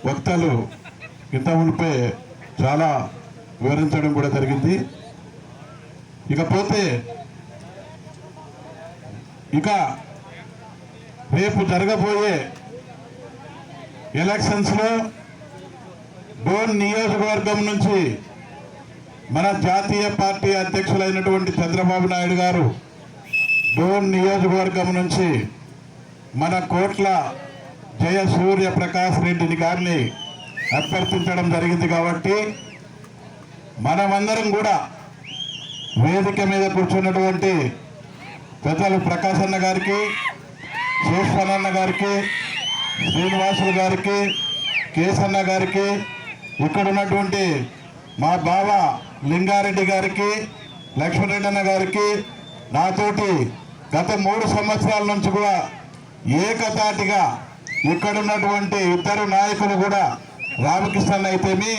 వక్తలు ఇంత మునిపే చాలా వివరించడం కూడా జరిగింది. ఇకపోతే ఇక రేపు జరగబోయే ఎలక్షన్స్లో డోన్ నియోజకవర్గం నుంచి మన జాతీయ పార్టీ అధ్యక్షులైనటువంటి చంద్రబాబు నాయుడు గారు డోన్ నియోజకవర్గం నుంచి మన కోట్ల జయసూర్య ప్రకాష్ రెడ్డి గారిని అభ్యర్థించడం జరిగింది. కాబట్టి మనమందరం కూడా వేదిక మీద కూర్చున్నటువంటి పెద్దలు ప్రకాష్ అన్న గారికి, శేషన్న గారికి, శ్రీనివాసులు గారికి, కేసన్న గారికి, ఇక్కడ ఉన్నటువంటి మా బావ లింగారెడ్డి గారికి, లక్ష్మణరెడ్డి అన్న గారికి, నాతోటి గత 3 సంవత్సరాల నుంచి కూడా ఏకతాటిగా ఇక్కడ ఉన్నటువంటి ఇద్దరు నాయకులు కూడా రామకృష్ణ అయితేమి,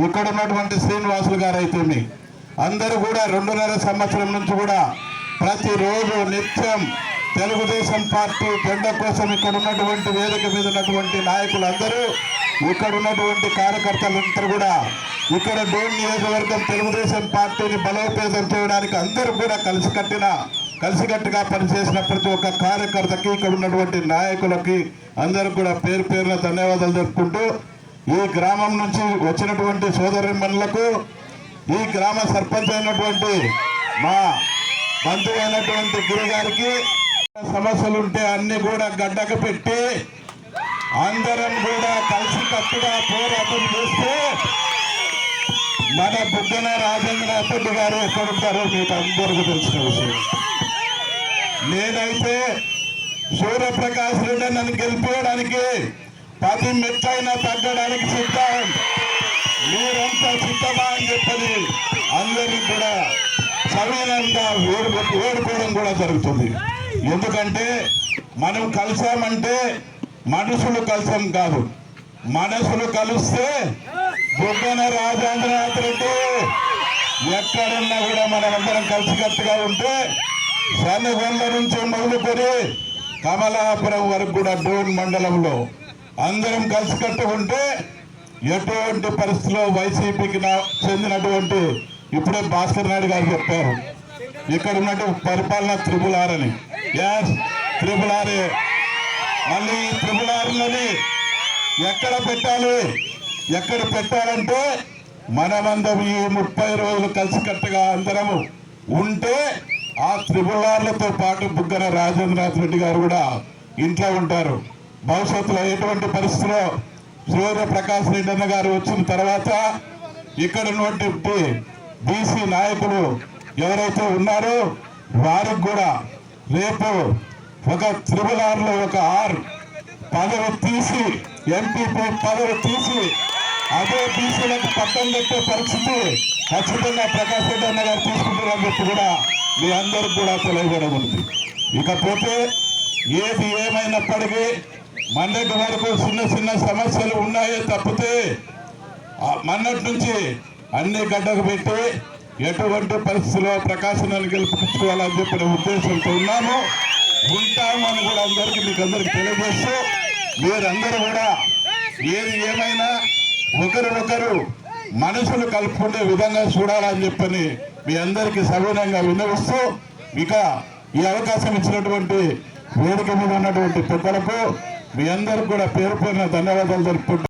ఇక్కడ ఉన్నటువంటి శ్రీనివాసులు గారు అయితేమి అందరూ కూడా 2.5 సంవత్సరం నుంచి కూడా ప్రతిరోజు నిత్యం తెలుగుదేశం పార్టీ జెండా కోసం ఇక్కడ ఉన్నటువంటి వేదిక మీద ఉన్నటువంటి నాయకులందరూ, ఇక్కడ ఉన్నటువంటి కార్యకర్తలందరూ కూడా ఇక్కడ డోన్ నియోజకవర్గం తెలుగుదేశం పార్టీని బలోపేతం చేయడానికి అందరూ కూడా కలిసికట్టుగా పనిచేసిన ప్రతి ఒక్క కార్యకర్తకి, ఇక్కడ ఉన్నటువంటి నాయకులకి అందరూ కూడా పేరు పేరున ధన్యవాదాలు తెలుపుకుంటూ, ఈ గ్రామం నుంచి వచ్చినటువంటి సోదరిమణులకు, ఈ గ్రామ సర్పంచ్ అయినటువంటి మా బంధువు అయినటువంటి గురు గారికి సమస్యలుంటే అన్ని కూడా గడ్డకు పెట్టి అందరం కూడా కలిసికట్టుగా పోరాటం చేస్తే మన బుగ్గన రాజేంద్రనాథ్ రెడ్డి గారు ఎక్కడుంటారో మీకు అందరికీ తెలిసిన విషయం. నేనైతే సూర్యప్రకాష్ రెడ్డి నన్ను గెలిపించడానికి 10 మెట్లైనా తగ్గడానికి సిద్ధం. మీరంతా సిద్ధమా అని చెప్పని అందరికీ కూడా సవినంగా వేడుకోవడం కూడా జరుగుతుంది. ఎందుకంటే మనం కలిసామంటే మనుషులు కలిసాం కాదు, మనసులు కలిస్తే బుగ్గన రాజేంద్రనాథ్ రెడ్డి ఎక్కడున్నా కూడా మనమందరం కలిసికట్టుగా ఉంటే శనగొండ నుంచి మొదలుకొని కమలాపురం వరకు కూడా డోన్ మండలంలో అందరం కలిసికట్టు ఉంటే ఎటువంటి పరిస్థితుల్లో వైసీపీకి చెందినటువంటి ఇప్పుడే భాస్కర్ నాయుడు గారు చెప్పారు, ఇక్కడ ఉన్నటువంటి పరిపాలన త్రిపుల్-R అని. ఎస్, త్రిపుల్-R. మళ్ళీ ఈ త్రిపుల్-Rలని ఎక్కడ పెట్టాలంటే మనమందరం ఈ 30 రోజులు కలిసికట్టుగా అందరము ఉంటే ఆ త్రిపుల్-Rలతో పాటు బుగ్గన రాజేంద్రనాథ్ రెడ్డి గారు కూడా ఇంట్లో ఉంటారు. భవిష్యత్తులో ఎటువంటి పరిస్థితిలో సూర్యప్రకాష్ రెడ్డి అన్న గారు వచ్చిన తర్వాత ఇక్కడ ఉన్నటువంటి బీసీ నాయకులు ఎవరైతే ఉన్నారో వారికి కూడా రేపు ఒక త్రిపుల్-Rలో ఒక R పదవి తీసి, ఎంపీపీ పదవి తీసి అదే బీసీలకు పట్టం పెట్టే పరిస్థితి ఖచ్చితంగా ప్రకాష్ రెడ్డి అన్న గారు తీసుకుంటారని చెప్పి కూడా మీ అందరికి కూడా తెలియజేయడం ఉంది. ఇకపోతే ఏది ఏమైనప్పటికీ మొన్నటి వరకు చిన్న సమస్యలు ఉన్నాయే తప్పితే మొన్నటి నుంచి అన్ని గడ్డకు పెట్టి ఎటువంటి పరిస్థితుల్లో ప్రకాశనాన్ని గెలిపించుకోవాలని చెప్పిన ఉద్దేశంతో ఉంటాము అని కూడా మీకు అందరికి తెలియజేస్తూ, మీరందరూ కూడా ఏది ఏమైనా ఒకరు మనసులు కలుపుకునే విధంగా చూడాలని చెప్పని మీ అందరికీ సవినంగా విన్నవిస్తూ, ఇక ఈ అవకాశం ఇచ్చినటువంటి వేదిక మీద ఉన్నటువంటి పెద్దలకు మీ అందరికి కూడా పేరు పేరున ధన్యవాదాలు తెలుపుకుంటూ